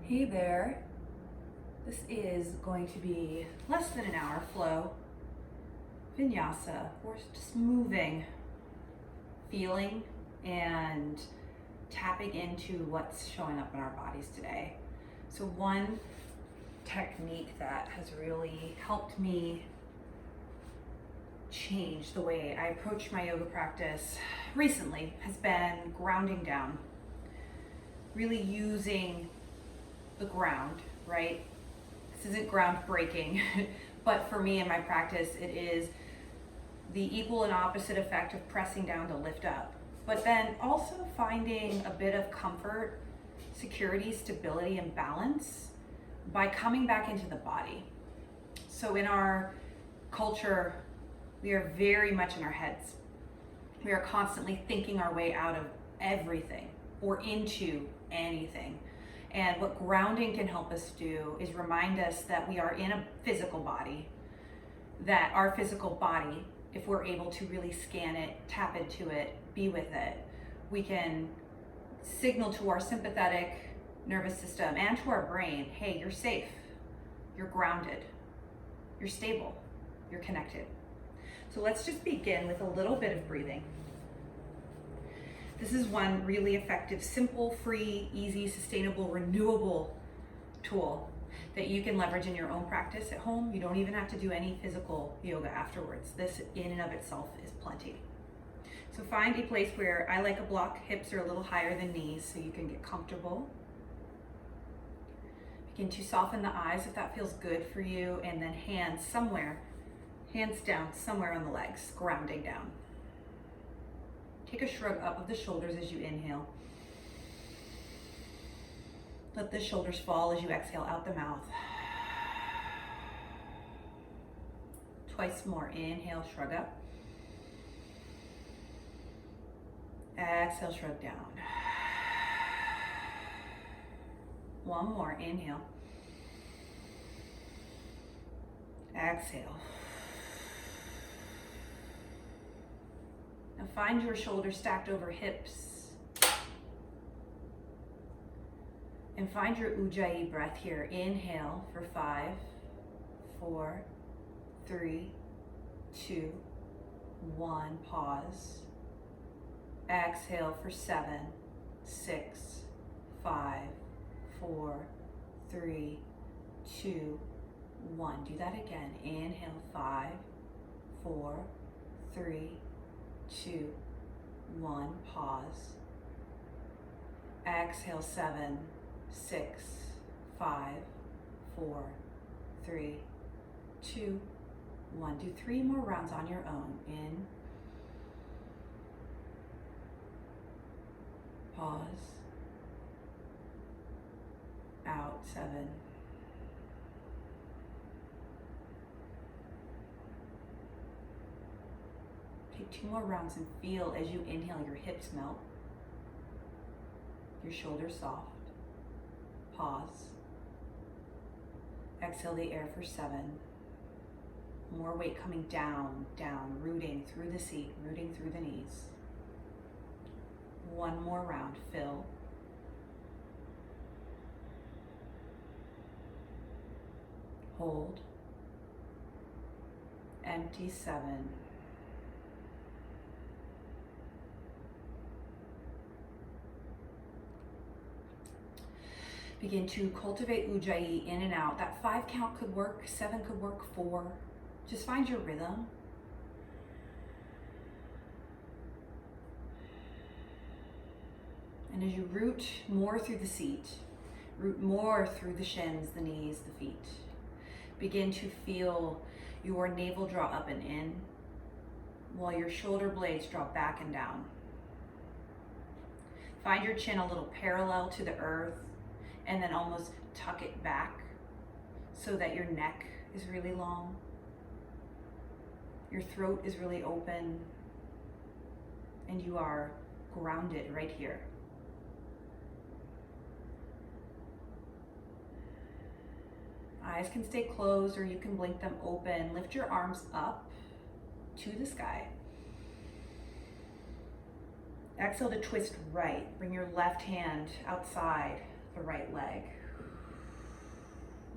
Hey there. This is going to be less than an hour flow vinyasa. We're just moving, feeling, and tapping into what's showing up in our bodies today. So one technique that has really helped me change the way I approach my yoga practice recently has been grounding down. Really using the ground, right? This isn't groundbreaking, but for me in my practice, it is the equal and opposite effect of pressing down to lift up. But then also finding a bit of comfort, security, stability, and balance by coming back into the body. So in our culture, we are very much in our heads. We are constantly thinking our way out of everything or into anything. And what grounding can help us do is remind us that we are in a physical body, that our physical body, if we're able to really scan it, tap into it, be with it, we can signal to our sympathetic nervous system and to our brain, hey, you're safe, you're grounded, you're stable, you're connected. So let's just begin with a little bit of breathing. This is one really effective, simple, free, easy, sustainable, renewable tool that you can leverage in your own practice at home. You don't even have to do any physical yoga afterwards. This in and of itself is plenty. So find a place where I like a block, hips are a little higher than knees so you can get comfortable. Begin to soften the eyes if that feels good for you, and then hands down somewhere on the legs, grounding down. Take a shrug up of the shoulders as you inhale. Let the shoulders fall as you exhale out the mouth. Twice more. Inhale, shrug up. Exhale, shrug down. One more. Inhale. Exhale. Now find your shoulders stacked over hips. And find your Ujjayi breath here. Inhale for 5, 4, 3, 2, 1. Pause. Exhale for 7, 6, 5, 4, 3, 2, 1. Do that again. Inhale 5, 4, 3, 2, 1. Pause. Exhale 7, 6, 5, 4, 3, 2, 1. Do 3 more rounds on your own. In. Pause. Out. 7. Take 2 more rounds and feel as you inhale your hips melt, your shoulders soft. Pause. Exhale the air for 7. More weight coming down, down, rooting through the seat, rooting through the knees. 1 more round. Fill. Hold. Empty. 7. Begin to cultivate Ujjayi in and out. That 5 count could work, 7 could work, 4. Just find your rhythm. And as you root more through the seat, root more through the shins, the knees, the feet, begin to feel your navel draw up and in, while your shoulder blades draw back and down. Find your chin a little parallel to the earth, and then almost tuck it back so that your neck is really long. Your throat is really open, and you are grounded right here. Eyes can stay closed or you can blink them open. Lift your arms up to the sky. Exhale to twist right. Bring your left hand outside the right leg.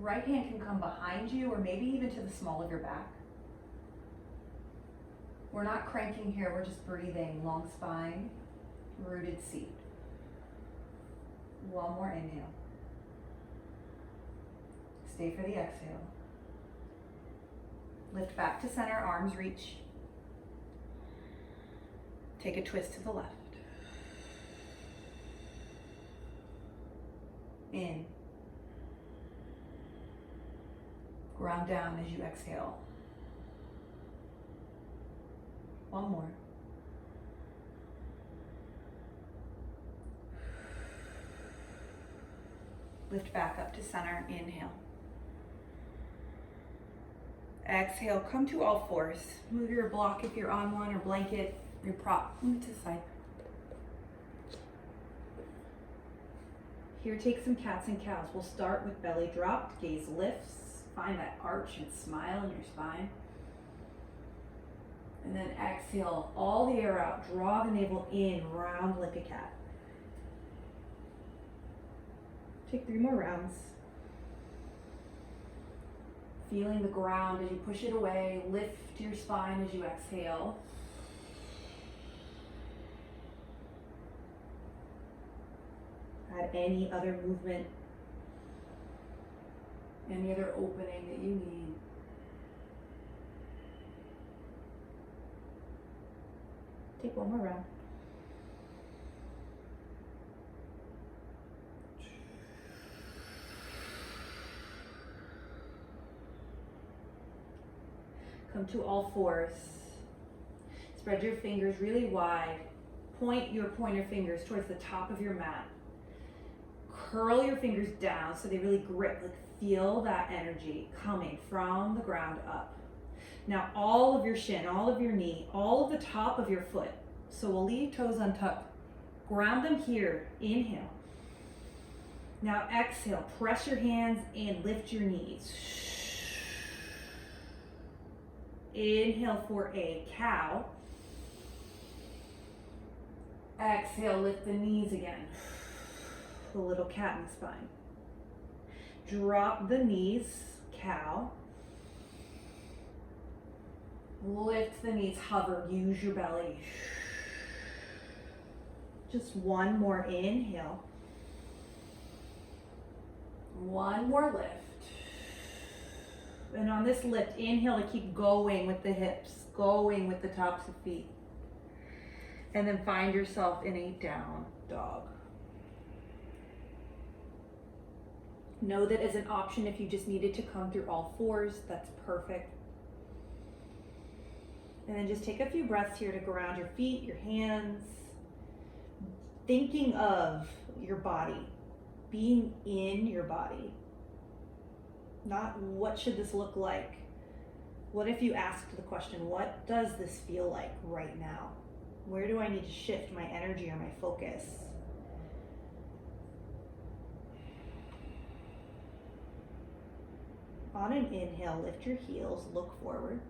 Right hand can come behind you or maybe even to the small of your back. We're not cranking here, we're just breathing. Long spine, rooted seat. One more inhale. Stay for the exhale. Lift back to center, arms reach. Take a twist to the left. In. Ground down as you exhale. One more. Lift back up to center, inhale. Exhale, come to all fours. Move your block if you're on one or blanket, your prop, move to the side. Here, take some cats and cows. We'll start with belly dropped, gaze lifts. Find that arch and smile in your spine. And then exhale all the air out. Draw the navel in, round like a cat. Take 3 more rounds. Feeling the ground as you push it away. Lift your spine as you exhale. Add any other movement, any other opening that you need. Take 1 more round. Come to all fours. Spread your fingers really wide. Point your pointer fingers towards the top of your mat. Curl your fingers down so they really grip, like feel that energy coming from the ground up. Now all of your shin, all of your knee, all of the top of your foot. So we'll leave toes untucked. Ground them here, inhale. Now exhale, press your hands and lift your knees. Inhale for a cow. Exhale, lift the knees again. A little cat in the spine. Drop the knees, cow. Lift the knees, hover, use your belly. Just 1 more inhale. 1 more lift. And on this lift, inhale to keep going with the hips, going with the tops of feet. And then find yourself in a down dog. Know that as an option, if you just needed to come through all fours, that's perfect. And then just take a few breaths here to ground your feet, your hands, thinking of your body, being in your body. Not what should this look like? What if you asked the question, what does this feel like right now? Where do I need to shift my energy or my focus? On an inhale, lift your heels, look forward.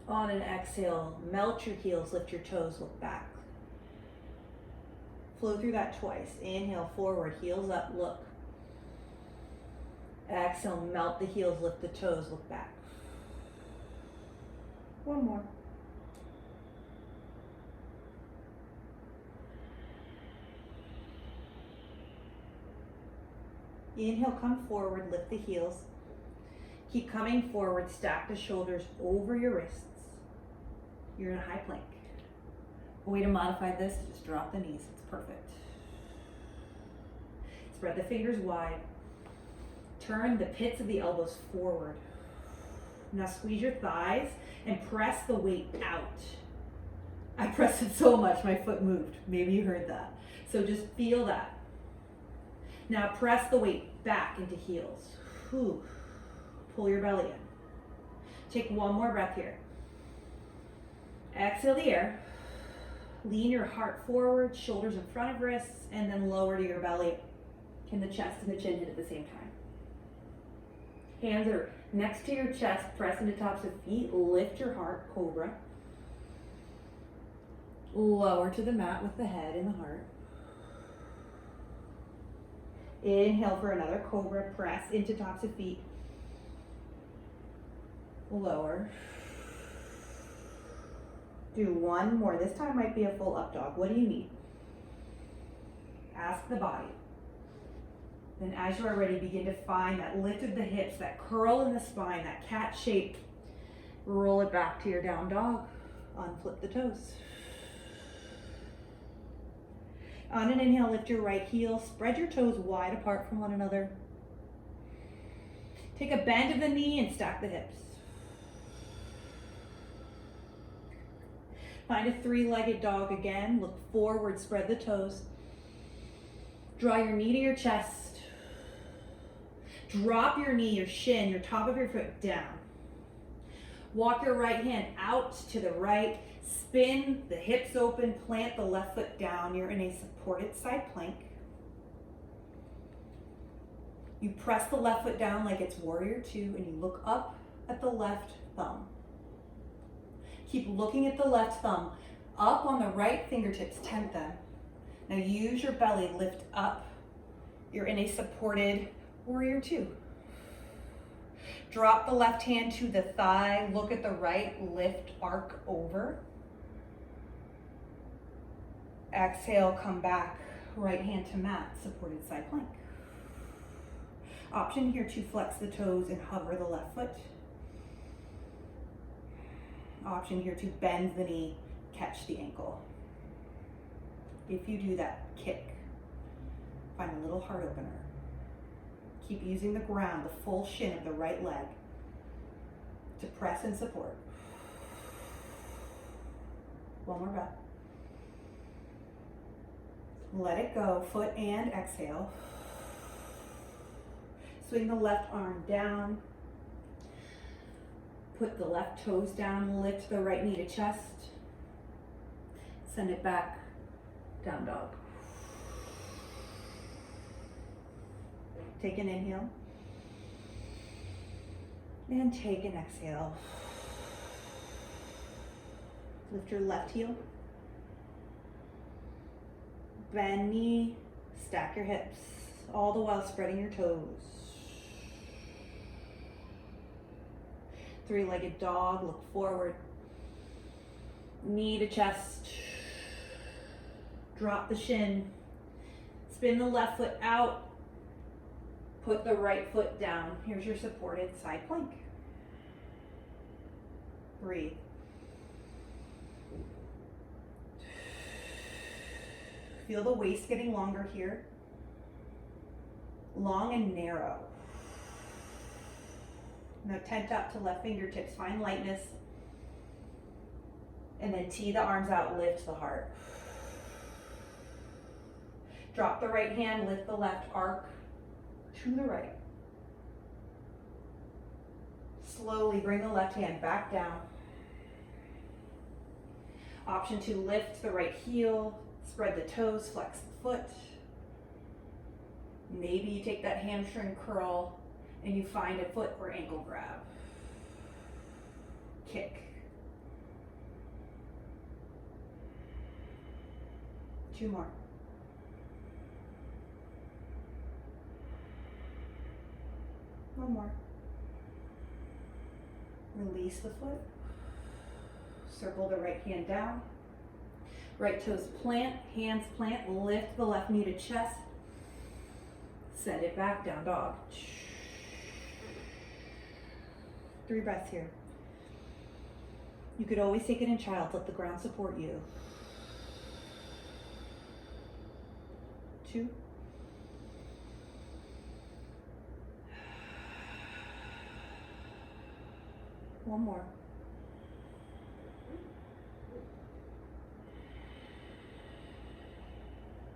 On an exhale, melt your heels, lift your toes, look back. Flow through that twice. Inhale, forward, heels up, look. Exhale, melt the heels, lift the toes, look back. 1 more. Inhale, come forward, lift the heels. Keep coming forward, stack the shoulders over your wrists. You're in a high plank. A way to modify this, just drop the knees, it's perfect. Spread the fingers wide. Turn the pits of the elbows forward. Now squeeze your thighs and press the weight out. I pressed it so much, my foot moved. Maybe you heard that. So just feel that. Now press the weight back into heels. Whew. Pull your belly in. Take 1 more breath here. Exhale the air. Lean your heart forward, shoulders in front of wrists, and then lower to your belly. Can the chest and the chin hit at the same time? Hands are next to your chest, press into tops of feet, lift your heart, cobra. Lower to the mat with the head and the heart. Inhale for another cobra, press into tops of feet. Lower. Do one more. This time might be a full up dog. What do you need? Ask the body. Then as you are ready, begin to find that lift of the hips, that curl in the spine, that cat shape. Roll it back to your down dog. Unflip the toes. On an inhale, lift your right heel. Spread your toes wide apart from one another. Take a bend of the knee and stack the hips. Find a three-legged dog again. Look forward, spread the toes. Draw your knee to your chest. Drop your knee, your shin, your top of your foot down. Walk your right hand out to the right. Spin the hips open, plant the left foot down. You're in a supported side plank. You press the left foot down like it's warrior two, and you look up at the left thumb. Keep looking at the left thumb, up on the right fingertips, tent them. Now use your belly, lift up. You're in a supported warrior two. Drop the left hand to the thigh, look at the right, lift, arc over. Exhale, come back, right hand to mat, supported side plank. Option here to flex the toes and hover the left foot. Option here to bend the knee, catch the ankle. If you do that, kick. Find a little heart opener. Keep using the ground, the full shin of the right leg to press and support. One more breath. Let it go, foot and exhale. Swing the left arm down. Put the left toes down, lift the right knee to chest. Send it back, down dog. Take an inhale. And take an exhale. Lift your left heel. Bend knee, stack your hips, all the while spreading your toes. Three-legged dog, look forward. Knee to chest. Drop the shin. Spin the left foot out. Put the right foot down. Here's your supported side plank. Breathe. Feel the waist getting longer here. Long and narrow. Now tent up to left fingertips, find lightness. And then tee the arms out, lift the heart. Drop the right hand, lift the left, arc to the right. Slowly bring the left hand back down. Option to lift the right heel, spread the toes, flex the foot. Maybe you take that hamstring curl and you find a foot or ankle grab. Kick. 2 more. One more. Release the foot. Circle the right hand down. Right toes plant, hands plant, lift the left knee to chest. Send it back, down dog. 3 breaths here. You could always take it in child, let the ground support you. 2. One more.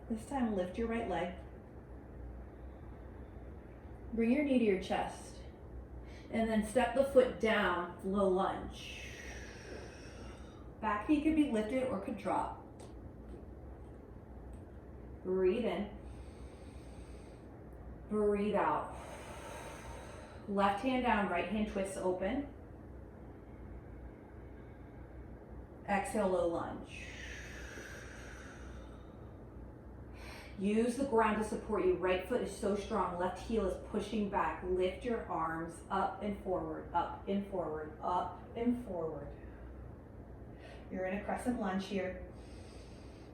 This time, lift your right leg. Bring your knee to your chest. And then step the foot down, low lunge. Back knee could be lifted or could drop. Breathe in. Breathe out. Left hand down, right hand twists open. Exhale, low lunge. Use the ground to support you. Right foot is so strong. Left heel is pushing back. Lift your arms up and forward, up and forward, up and forward. You're in a crescent lunge here.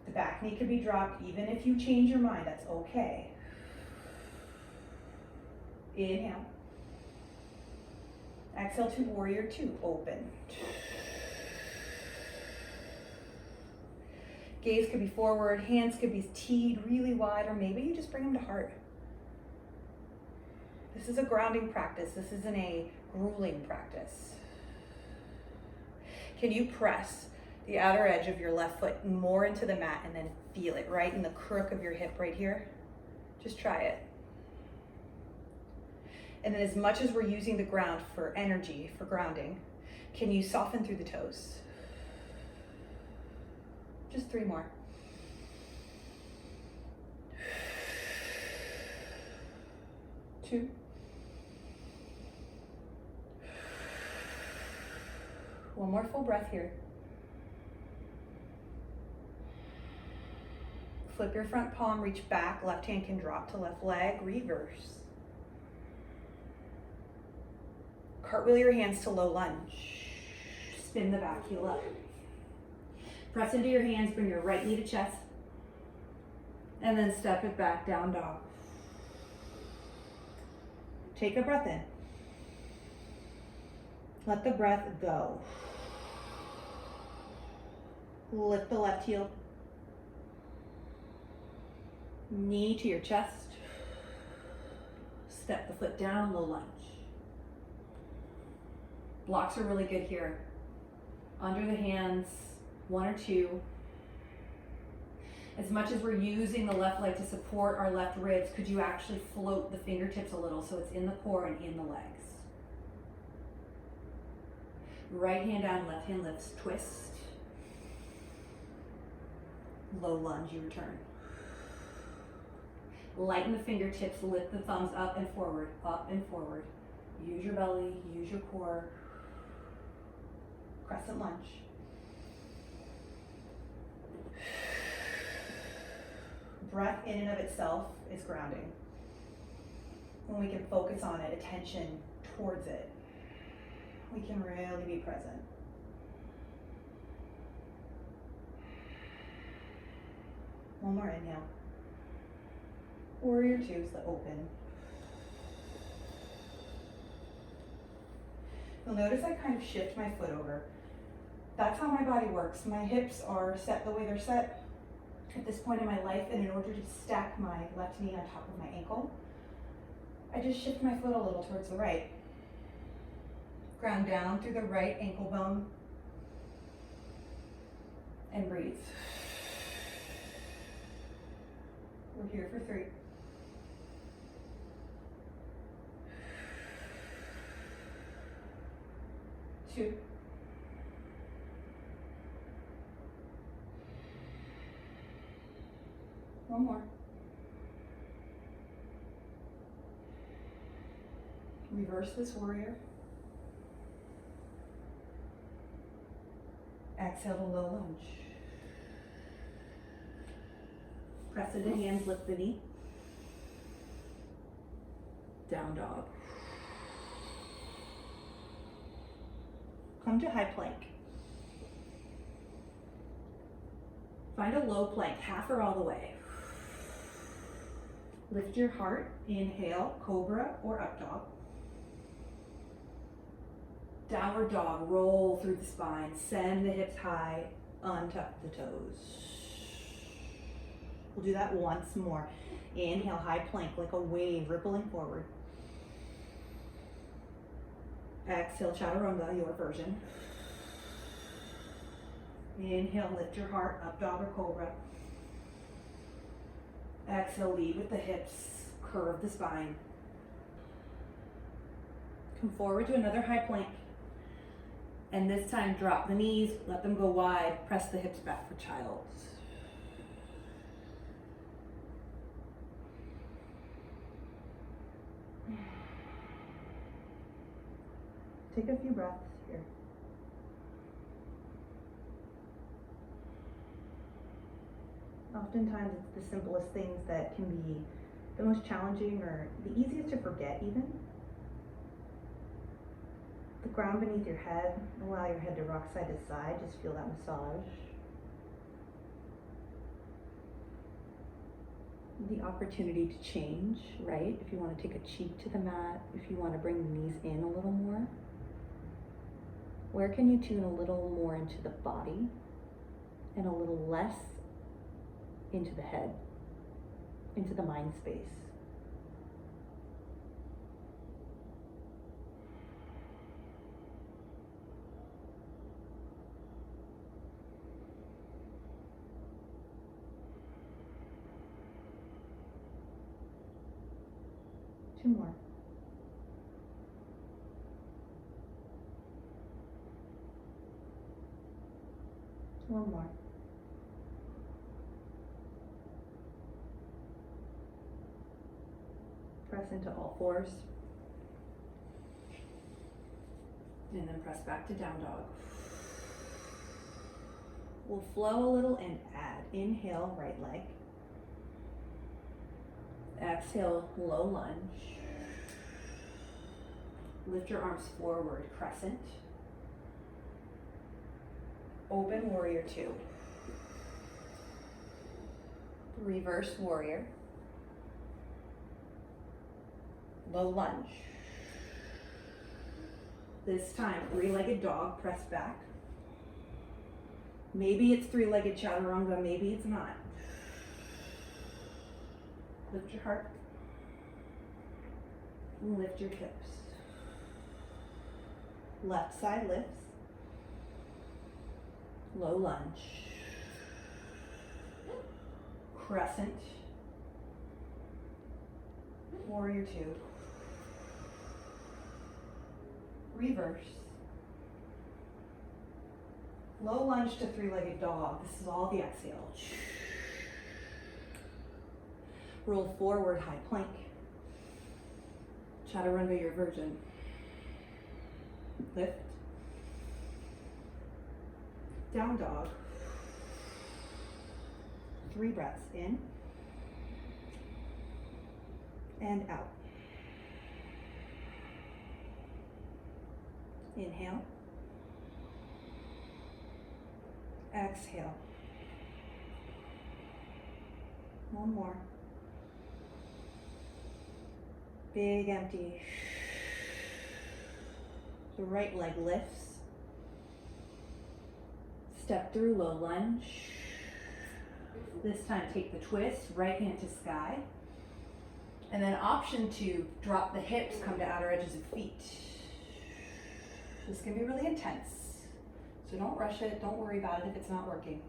The back knee could be dropped. Even if you change your mind, that's okay. Inhale. Exhale to warrior two, open. Gaze could be forward, hands could be teed really wide, or maybe you just bring them to heart. This is a grounding practice. This isn't a grueling practice. Can you press the outer edge of your left foot more into the mat and then feel it right in the crook of your hip right here? Just try it. And then as much as we're using the ground for energy, for grounding, can you soften through the toes? Just 3 more. Two. One more full breath here. Flip your front palm, reach back, left hand can drop to left leg, reverse. Cartwheel your hands to low lunge. Spin the back heel up. Press into your hands, bring your right knee to chest. And then step it back, down dog. Take a breath in. Let the breath go. Lift the left heel. Knee to your chest. Step the foot down, low lunge. Blocks are really good here. Under the hands, 1 or 2. As much as we're using the left leg to support our left ribs, could you actually float the fingertips a little so it's in the core and in the legs? Right hand down, left hand lifts, twist. Low lunge, you return. Lighten the fingertips, lift the thumbs up and forward, up and forward. Use your belly, use your core. Crescent lunge. Breath in and of itself is grounding. When we can focus on it, attention towards it, we can really be present. One more inhale. Warrior two is the open. You'll notice I kind of shift my foot over. That's how my body works. My hips are set the way they're set at this point in my life, and in order to stack my left knee on top of my ankle, I just shift my foot a little towards the right. Ground down through the right ankle bone and breathe. We're here for 3. Two. One more. Reverse this warrior. Exhale to low lunge. Press into hands, lift the knee. Down dog. Come to high plank. Find a low plank, half or all the way. Lift your heart, inhale, cobra or up dog. Downward dog, roll through the spine, send the hips high, untuck the toes. We'll do that once more. Inhale, high plank like a wave rippling forward. Exhale, chaturanga, your version. Inhale, lift your heart, up dog or cobra. Exhale, lead with the hips, curve the spine. Come forward to another high plank. And this time drop the knees, let them go wide, press the hips back for child. Take a few breaths here. Oftentimes it's the simplest things that can be the most challenging or the easiest to forget even. The ground beneath your head, allow your head to rock side to side, just feel that massage. The opportunity to change, right? If you want to take a cheek to the mat, if you want to bring the knees in a little more. Where can you tune a little more into the body and a little less into the head, into the mind space? Two more. One more. Press into all fours. And then press back to down dog. We'll flow a little and add. Inhale, right leg. Exhale, low lunge. Lift your arms forward, crescent. Open warrior two. Reverse warrior. Low lunge. This time, three-legged dog, press back. Maybe it's three-legged chaturanga, maybe it's not. Lift your heart. And lift your hips. Left side lifts. Low lunge. Crescent. Warrior two. Reverse. Low lunge to three-legged dog. This is all the exhale. Roll forward, high plank. Chaturanga, your version. Lift. Down dog. 3 breaths in and out. Inhale. Exhale. One more. Big empty. The right leg lifts. Step through low lunge. This time take the twist, right hand to sky. And then option 2, drop the hips, come to outer edges of feet. This can be really intense. So don't rush it, don't worry about it if it's not working.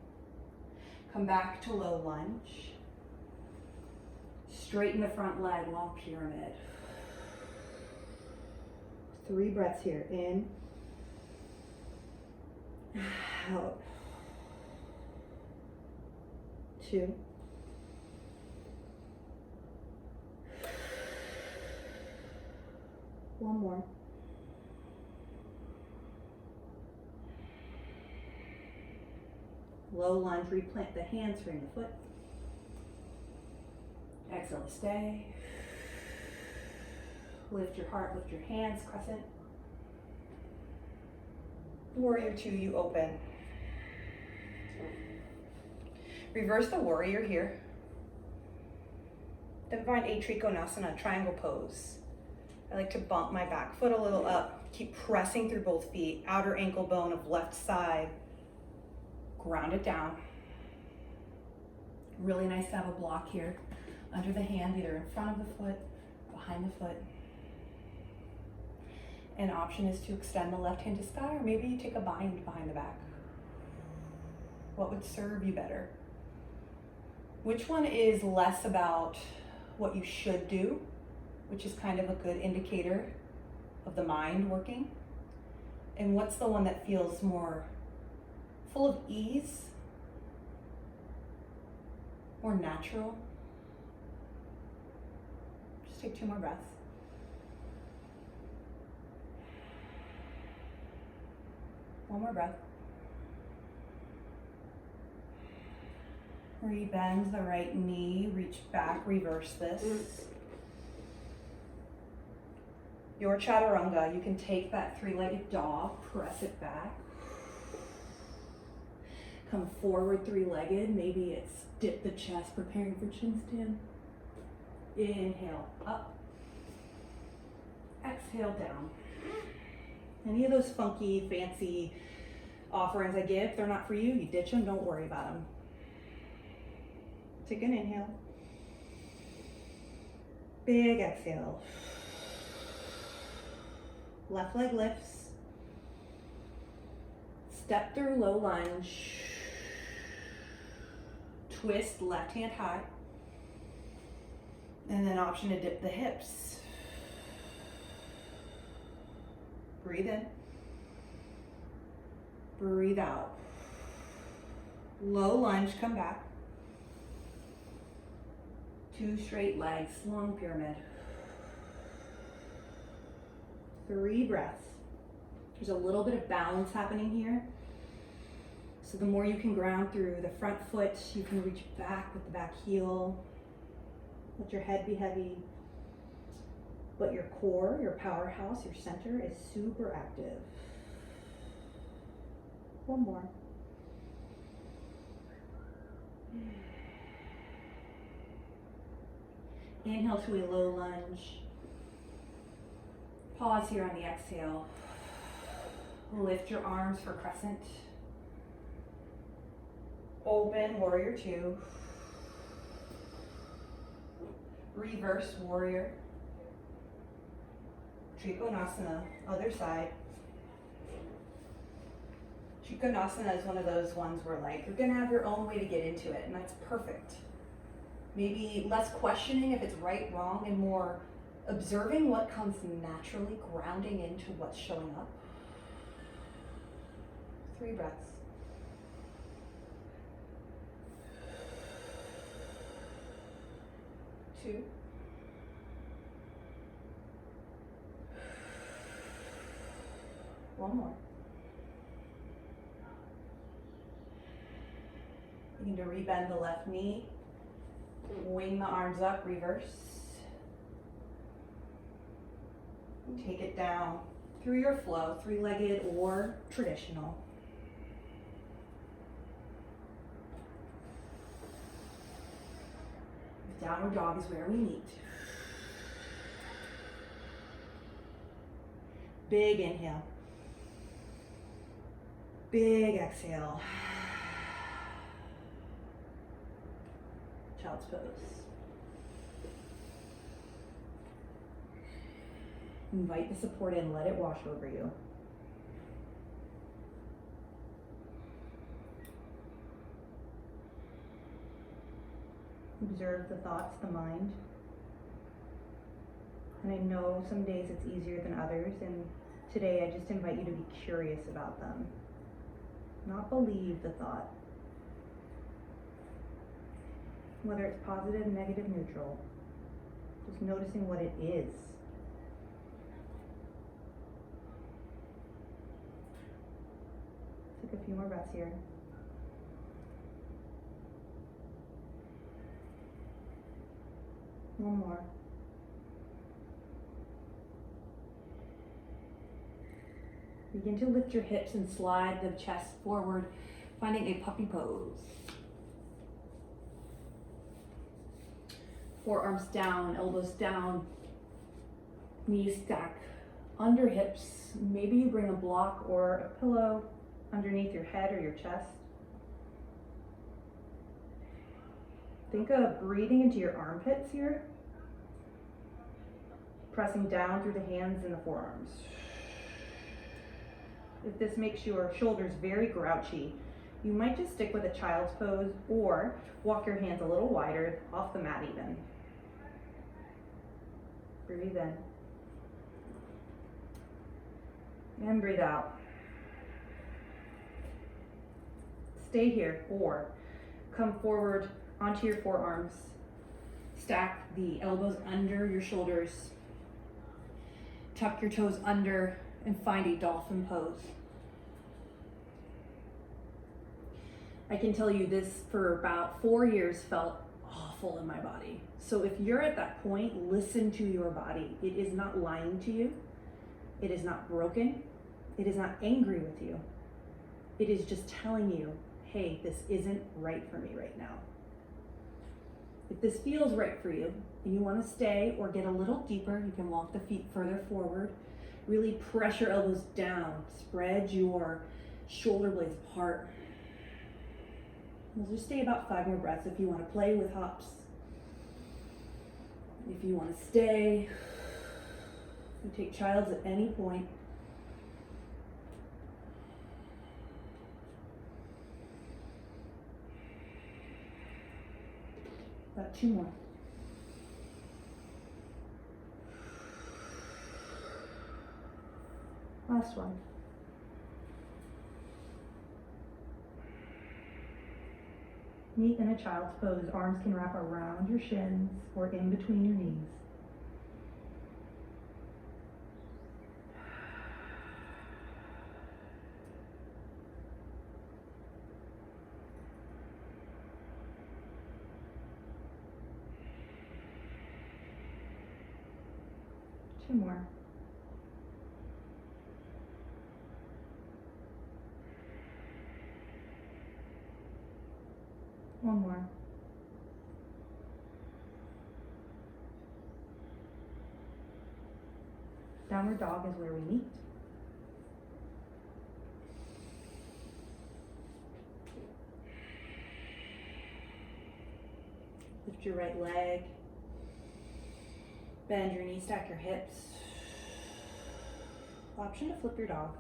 Come back to low lunge. Straighten the front leg, long pyramid. 3 breaths here, in, out. 2. One more. Low lunge, replant the hands, frame the foot. Exhale to stay. Lift your heart, lift your hands, crescent. Warrior two, you open. Reverse the warrior here. Then find a Trikonasana, triangle pose. I like to bump my back foot a little up, keep pressing through both feet, outer ankle bone of left side. Ground it down. Really nice to have a block here under the hand, either in front of the foot, behind the foot. An option is to extend the left hand to sky, or maybe you take a bind behind the back. What would serve you better? Which one is less about what you should do, which is kind of a good indicator of the mind working? And what's the one that feels more full of ease, more natural? Just take 2 more breaths. One more breath. Rebend the right knee, reach back, reverse this. Your chaturanga, you can take that three-legged dog, press it back. Come forward three-legged, maybe it's dip the chest, preparing for chin stand. Inhale, up. Exhale, down. Any of those funky, fancy offerings I give, if they're not for you, you ditch them, don't worry about them. Take an inhale. Big exhale. Left leg lifts. Step through low lunge. Twist left hand high. And then option to dip the hips. Breathe in. Breathe out. Low lunge, come back. 2 straight legs, long pyramid. 3 breaths. There's a little bit of balance happening here. So the more you can ground through the front foot, you can reach back with the back heel. Let your head be heavy. But your core, your powerhouse, your center is super active. 1 more. Inhale to a low lunge. Pause here on the exhale. Lift your arms for crescent. Open warrior 2. Reverse warrior. Trikonasana, other side. Trikonasana is one of those ones where like you're gonna have your own way to get into it, and that's perfect. Maybe less questioning if it's right, wrong, and more observing what comes naturally, grounding into what's showing up. 3 breaths. Two. One more. You need to rebend the left knee. Wing the arms up, reverse. Take it down through your flow, 3-legged or traditional. Downward dog is where we meet. Big inhale. Big exhale. Child's pose. Invite the support in, let it wash over you. Observe the thoughts, the mind. And I know some days it's easier than others, and today I just invite you to be curious about them. Not believe the thought. Whether it's positive, negative, neutral. Just noticing what it is. Take a few more breaths here. One more. Begin to lift your hips and slide the chest forward, finding a puppy pose. Forearms down, elbows down, knees stack under hips. Maybe you bring a block or a pillow underneath your head or your chest. Think of breathing into your armpits here. Pressing down through the hands and the forearms. If this makes your shoulders very grouchy, you might just stick with a child's pose or walk your hands a little wider off the mat even. Breathe in. And breathe out. Stay here or come forward onto your forearms. Stack the elbows under your shoulders. Tuck your toes under and find a dolphin pose. I can tell you this, for about 4 years felt awful in my body. So if you're at that point, listen to your body. It is not lying to you. It is not broken. It is not angry with you. It is just telling you, hey, this isn't right for me right now. If this feels right for you and you want to stay or get a little deeper, you can walk the feet further forward. Really press your elbows down. Spread your shoulder blades apart. We'll just stay about 5 more breaths. If you want to play with hops, if you want to stay, you take child's at any point. About 2 more. Last one. Meet in a child's pose. Arms can wrap around your shins or in between your knees. Two more. One more. Downward dog is where we meet. Lift your right leg. Bend your knees, stack your hips. Option to flip your dog.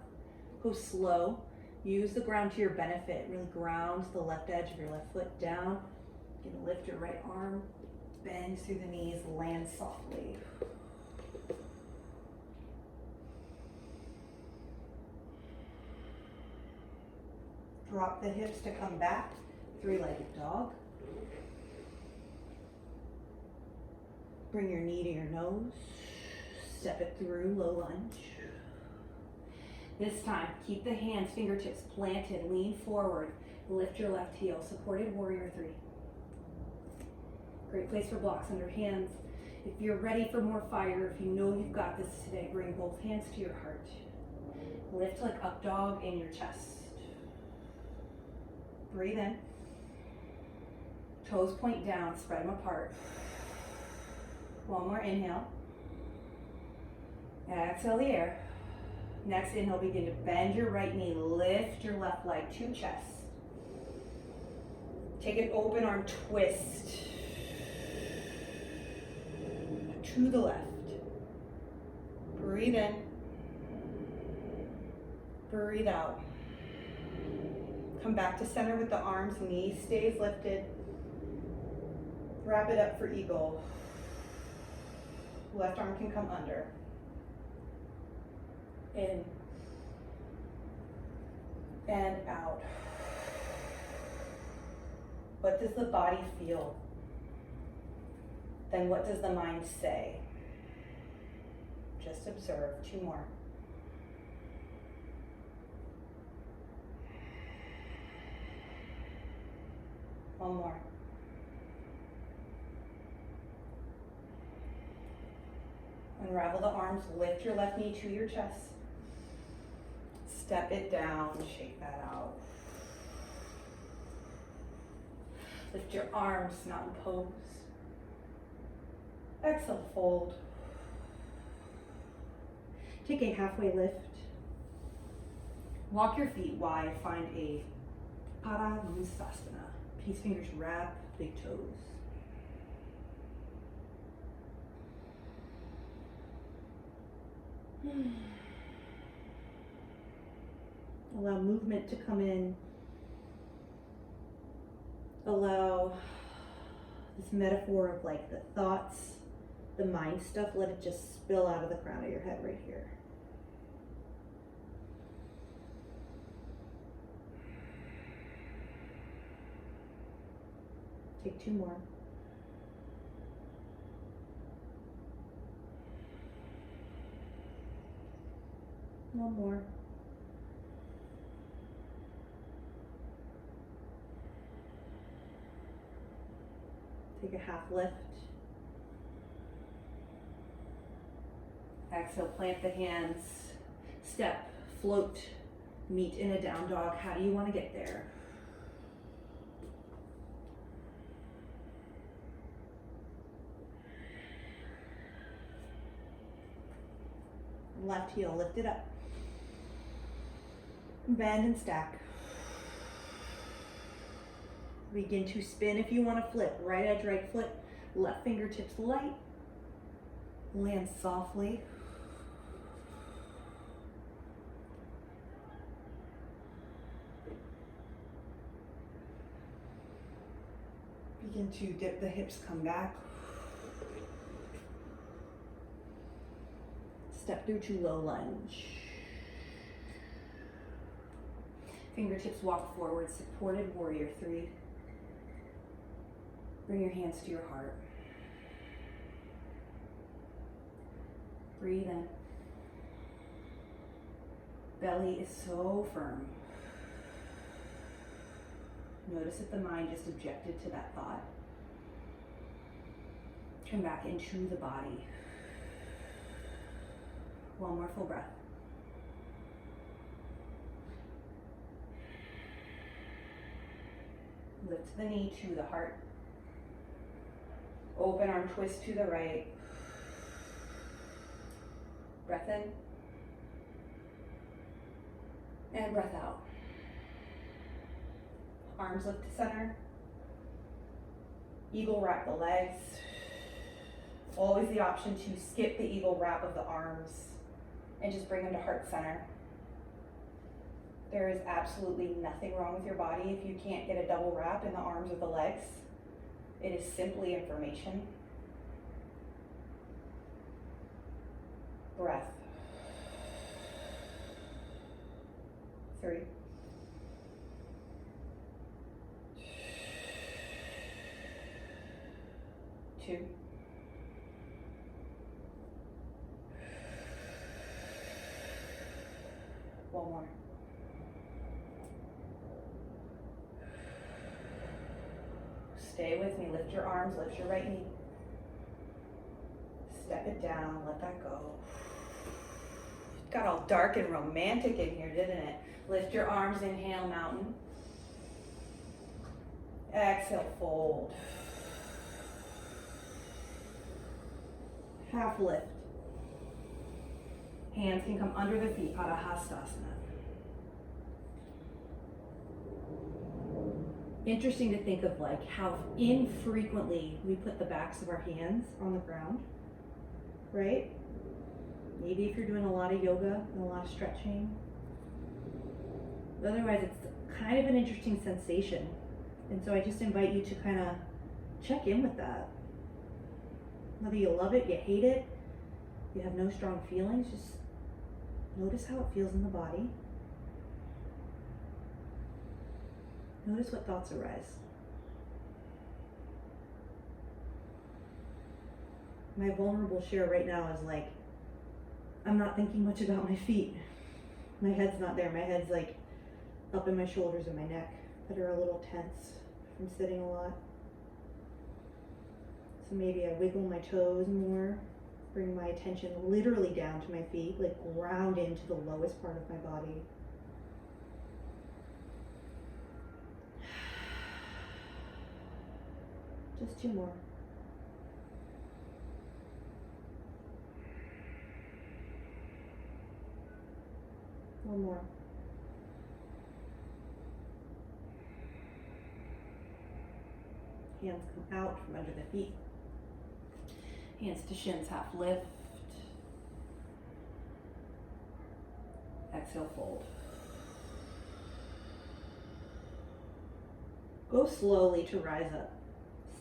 Go slow. Use the ground to your benefit. Really ground the left edge of your left foot down. You're gonna lift your right arm. Bend through the knees, land softly. Drop the hips to come back. Three-legged dog. Bring your knee to your nose. Step it through, low lunge. This time, keep the hands, fingertips planted, lean forward. Lift your left heel, supported warrior 3. Great place for blocks under hands. If you're ready for more fire, if you know you've got this today, bring both hands to your heart. Lift like up dog in your chest. Breathe in. Toes point down, spread them apart. One more inhale. Exhale the air. Next inhale, begin to bend your right knee, lift your left leg to chest. Take an open arm twist to the left. Breathe in. Breathe out. Come back to center with the arms, knee stays lifted. Wrap it up for eagle. Left arm can come under. In and out. What does the body feel? Then what does the mind say? Just observe. 2 more. One more. Unravel the arms, lift your left knee to your chest. Step it down, shake that out. Lift your arms, mountain pose. Exhale, fold. Take a halfway lift. Walk your feet wide, find a Padangusthasana. Peace fingers wrap, big toes. Allow movement to come in. Allow this metaphor of like the thoughts, the mind stuff, let it just spill out of the crown of your head right here. Take 2 more. One more. Take a half lift. Exhale, plant the hands, step, float, meet in a down dog. How do you want to get there? Left heel, lift it up. Bend and stack. Begin to spin if you want to flip. Right edge, right foot, left fingertips light. Land softly. Begin to dip the hips, come back. Step through to low lunge. Fingertips walk forward, supported warrior three. Bring your hands to your heart. Breathe in. Belly is so firm. Notice if the mind just objected to that thought. Come back into the body. One more full breath. Lift the knee to the heart. Open arm twist to the right. Breath in. And breath out. Arms lift to center. Eagle wrap the legs. Always the option to skip the eagle wrap of the arms and just bring them to heart center. There is absolutely nothing wrong with your body if you can't get a double wrap in the arms or the legs. It is simply information. Breath. 3. 2. One more. Stay with me. Lift your arms, lift your right knee. Step it down, let that go. It got all dark and romantic in here, didn't it? Lift your arms, inhale, mountain. Exhale, fold. Half lift. Hands can come under the feet, Padahastasana. Interesting to think of like how infrequently we put the backs of our hands on the ground, right? Maybe if you're doing a lot of yoga and a lot of stretching. But otherwise, it's kind of an interesting sensation. And so I just invite you to kind of check in with that. Whether you love it, you hate it, you have no strong feelings, just notice how it feels in the body. Notice what thoughts arise. My vulnerable share right now is like, I'm not thinking much about my feet. My head's not there. My head's like up in my shoulders and my neck that are a little tense from sitting a lot. So maybe I wiggle my toes more, bring my attention literally down to my feet, like ground into the lowest part of my body. Just 2 more. One more. Hands come out from under the feet. Hands to shins, half lift. Exhale, fold. Go slowly to rise up.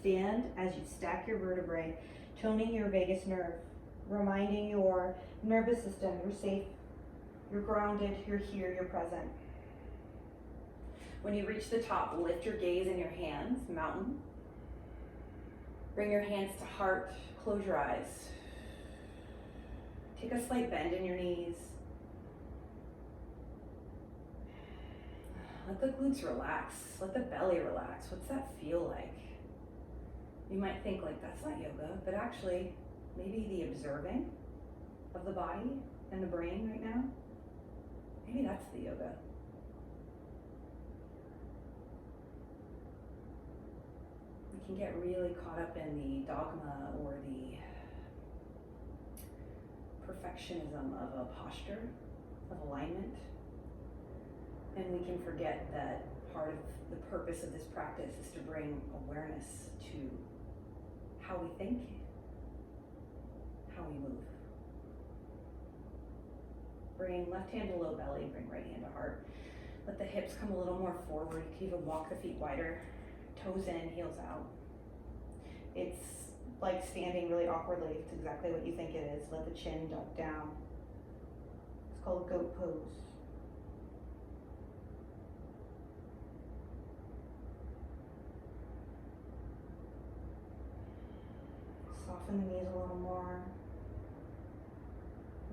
Stand as you stack your vertebrae, toning your vagus nerve, reminding your nervous system you're safe, you're grounded, you're here, you're present. When you reach the top, lift your gaze in your hands, mountain. Bring your hands to heart, close your eyes. Take a slight bend in your knees. Let the glutes relax, let the belly relax. What's that feel like? You might think like that's not yoga, but actually maybe the observing of the body and the brain right now, maybe that's the yoga. We can get really caught up in the dogma or the perfectionism of a posture, of alignment, and we can forget that part of the purpose of this practice is to bring awareness to how we think, how we move. Bring left hand to low belly, bring right hand to heart. Let the hips come a little more forward. You can even walk the feet wider, toes in, heels out. It's like standing really awkwardly. It's exactly what you think it is. Let the chin duck down. It's called goat pose. Soften the knees a little more.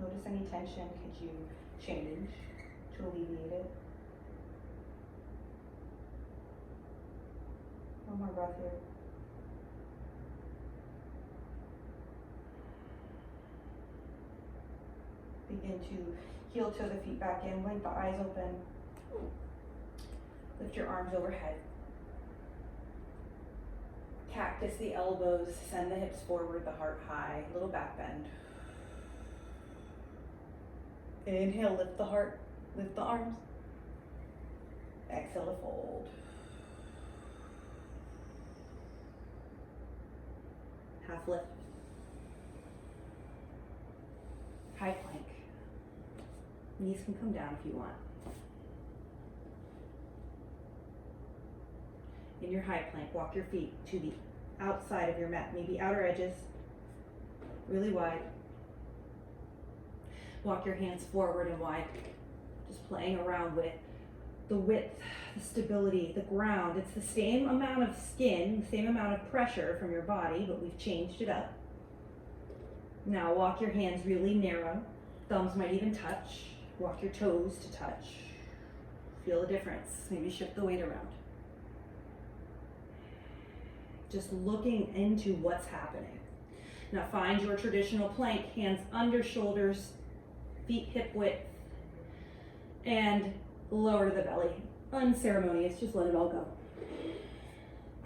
Notice any tension. Could you change to alleviate it? One more breath here. Begin to heel toe the feet back in, blink the eyes open. Lift your arms overhead. Cactus the elbows, send the hips forward, the heart high, little back bend. Inhale, lift the heart, lift the arms. Exhale to fold. Half lift. High plank. Knees can come down if you want. In your high plank, walk your feet to the outside of your mat, maybe outer edges, really wide. Walk your hands forward and wide, just playing around with the width, the stability, the ground. It's the same amount of skin, the same amount of pressure from your body, but we've changed it up. Now walk your hands really narrow. Thumbs might even touch. Walk your toes to touch. Feel the difference. Maybe shift the weight around. Just looking into what's happening. Now find your traditional plank, hands under shoulders, feet hip width, and lower to the belly. Unceremonious, just let it all go.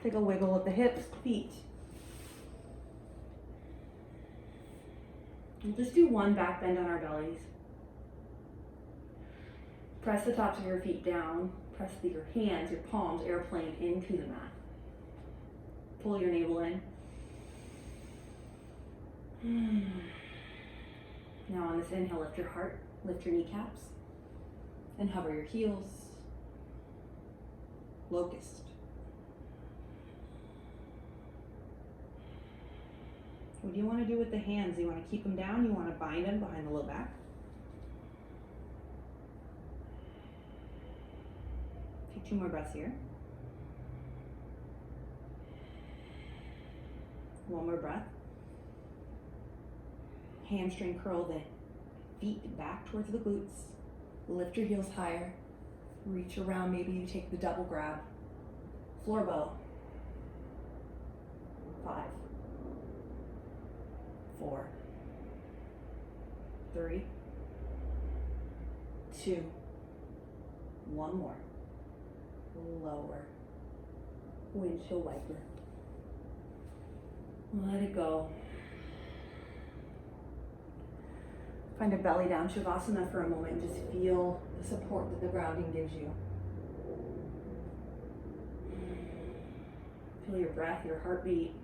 Take a wiggle of the hips, feet. We'll just do one back bend on our bellies. Press the tops of your feet down. Press your hands, your palms, airplane into the mat. Pull your navel in. Now on this inhale, lift your heart, lift your kneecaps, and hover your heels. Locust. What do you want to do with the hands? You want to keep them down? You want to bind them behind the low back? Take 2 more breaths here. 1 more breath. Hamstring curl the feet back towards the glutes. Lift your heels higher. Reach around, maybe you take the double grab. Floor bow. 5, 4, 3, 2, 1 more. Lower. Windshield wiper. Let it go. Find a belly down Shavasana for a moment and just feel the support that the grounding gives you. Feel your breath, your heartbeat.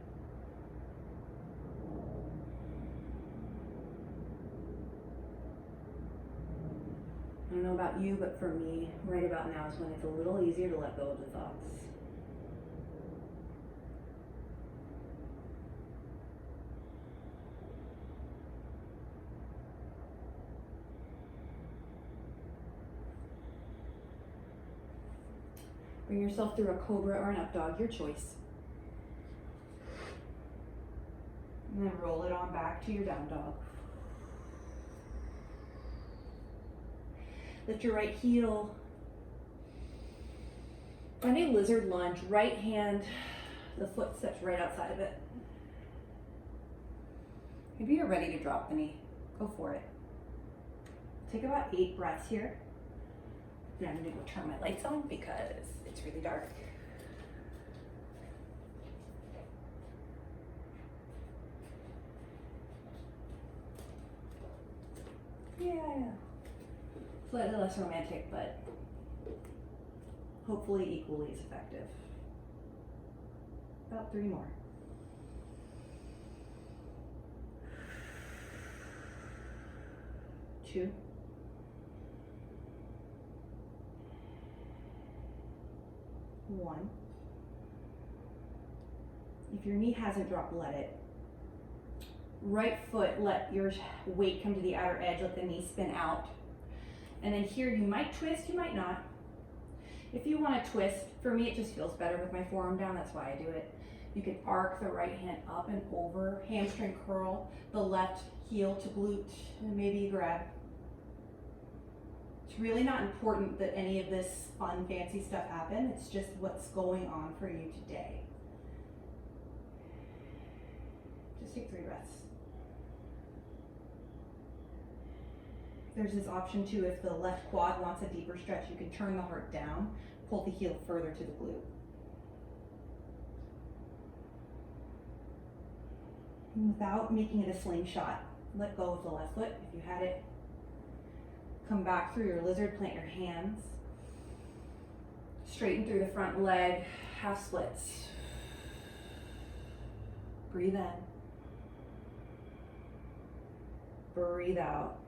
I don't know about you, but for me, right about now is when it's a little easier to let go of the thoughts. Bring yourself through a cobra or an up dog, your choice. And then roll it on back to your down dog. Lift your right heel. Find a lizard lunge, right hand The foot steps right outside of it. Maybe you're ready to drop the knee. Go for it. Take about 8 breaths here. Then I'm gonna go turn my lights on because it's really dark. Yeah. Slightly less romantic, but hopefully equally as effective. About 3 more. Two. One. If your knee hasn't dropped, let it. Right foot, let your weight come to the outer edge, let the knee spin out. And then here you might twist, you might not. If you want to twist, for me it just feels better with my forearm down, that's why I do it. You can arc the right hand up and over, hamstring curl, the left heel to glute, and maybe you grab. It's really not important that any of this fun, fancy stuff happen, it's just what's going on for you today. Just take 3 breaths. There's this option too, if the left quad wants a deeper stretch, you can turn the heart down, pull the heel further to the glute. And without making it a slingshot, let go of the left foot if you had it. Come back through your lizard, plant your hands. Straighten through the front leg, half splits. Breathe in. Breathe out.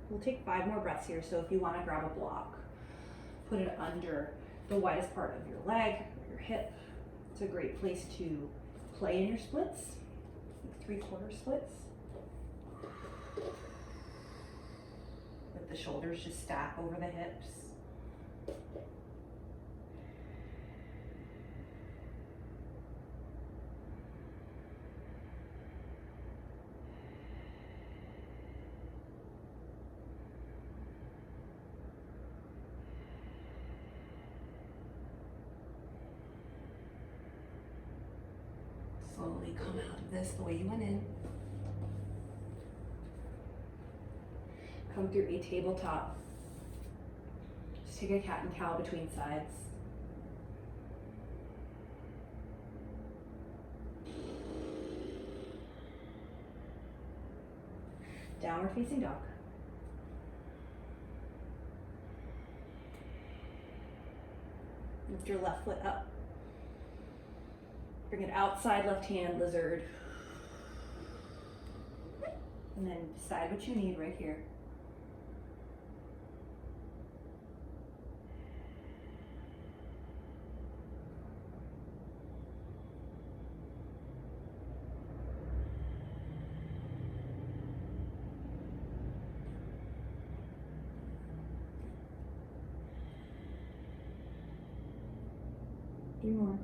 We'll take 5 more breaths here, so if you want to grab a block, put it under the widest part of your leg or your hip. It's a great place to play in your splits, like 3/4 splits. Let the shoulders just stack over the hips. Slowly come out of this the way you went in. Come through a tabletop. Just take a cat and cow between sides. Downward facing dog. Lift your left foot up. Bring it outside left hand, lizard. And then decide what you need right here. Three more.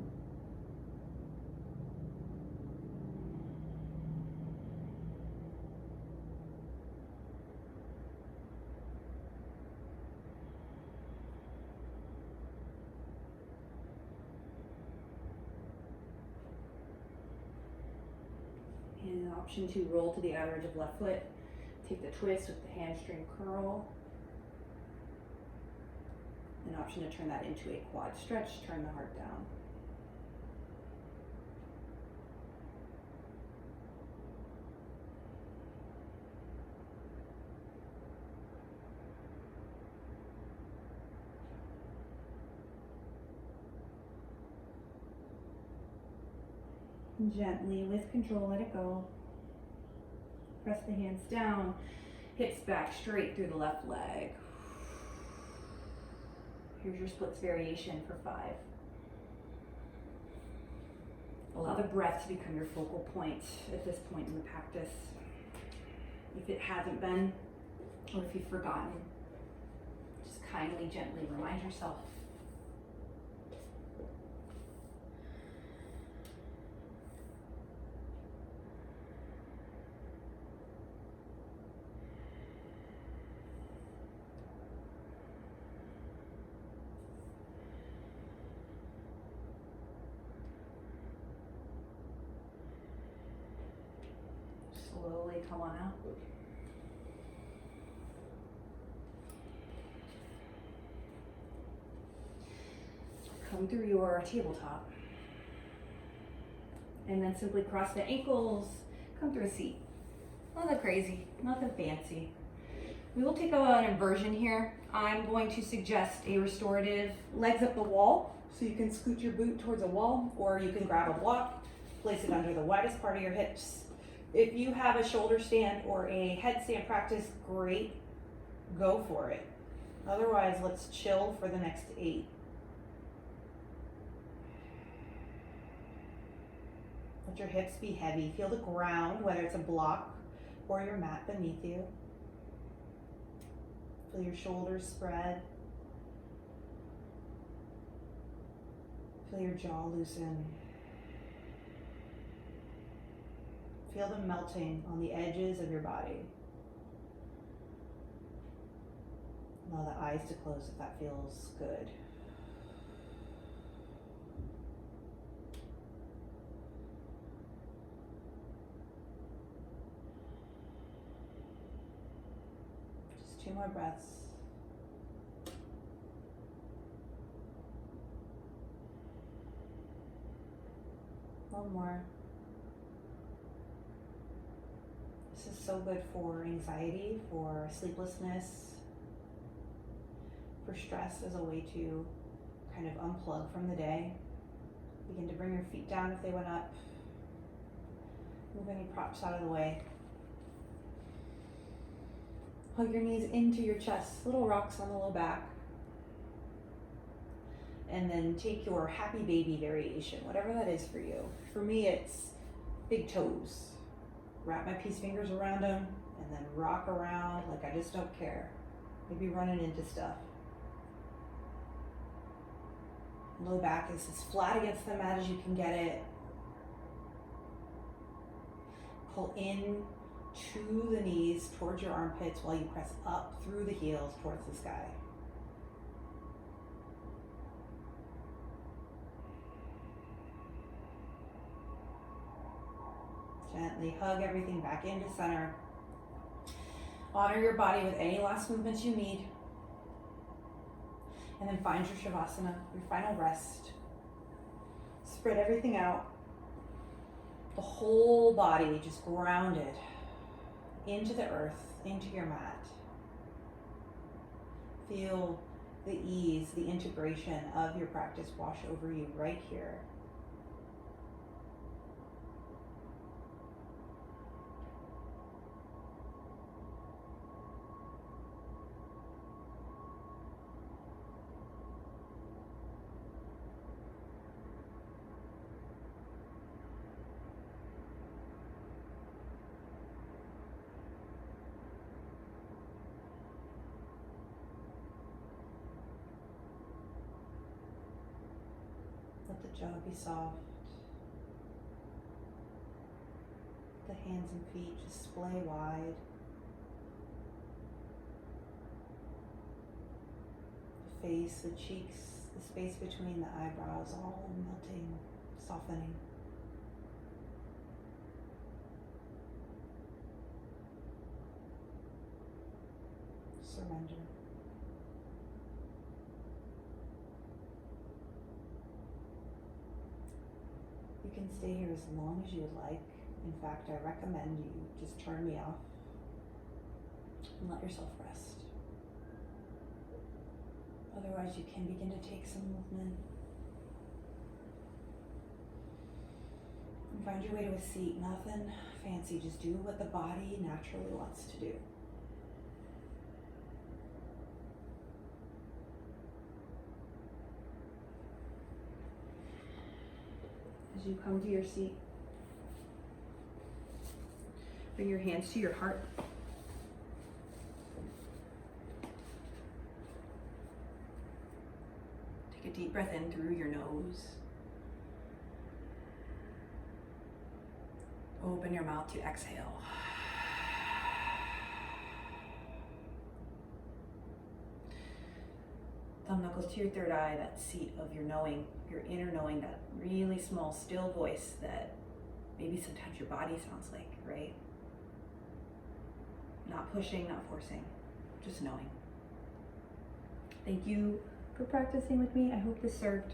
And an option to roll to the outer edge of left foot. Take the twist with the hamstring curl. An option to turn that into a quad stretch, turn the heart down. And gently, with control, let it go. Press the hands down, hips back straight through the left leg. Here's your splits variation for 5. Allow the breath to become your focal point at this point in the practice. If it hasn't been, or if you've forgotten, just kindly, gently remind yourself. slowly come on out. Come through your tabletop. And then simply cross the ankles, come through a seat. Nothing crazy, nothing fancy. We will take an inversion here. I'm going to suggest a restorative legs up the wall. So you can scoot your boot towards a wall, or you can grab a block, place it under the widest part of your hips. If you have a shoulder stand or a headstand practice, great, go for it. Otherwise, let's chill for the next 8. Let your hips be heavy. Feel the ground, whether it's a block or your mat beneath you. Feel your shoulders spread. Feel your jaw loosen. Feel them melting on the edges of your body. Allow the eyes to close if that feels good. Just 2 more breaths. One more. This is so good for anxiety, for sleeplessness, for stress as a way to kind of unplug from the day. Begin to bring your feet down if they went up. Move any props out of the way. Hug your knees into your chest, little rocks on the low back. And then take your happy baby variation, whatever that is for you. For me, it's big toes. Wrap my peace fingers around them and then rock around like I just don't care. Maybe running into stuff. Low back is as flat against the mat as you can get it. Pull in to the knees towards your armpits while you press up through the heels towards the sky. Gently hug everything back into center. Honor your body with any last movements you need. And then find your Shavasana, your final rest. Spread everything out. The whole body just grounded into the earth, into your mat. Feel the ease, the integration of your practice wash over you right here. Let the jaw be soft. The hands and feet just splay wide. The face, the cheeks, the space between the eyebrows, all melting, softening. Surrender. You can stay here as long as you would like. In fact, I recommend you just turn me off and let yourself rest. Otherwise, you can begin to take some movement. And find your way to a seat. Nothing fancy, just do what the body naturally wants to do. As you come to your seat, bring your hands to your heart. Take a deep breath in through your nose. Open your mouth to exhale. Thumb knuckles to your third eye, that seat of your knowing, your inner knowing, that really small, still voice that maybe sometimes your body sounds like, right? not pushing, not forcing, just knowing. Thank you for practicing with me. I hope this served.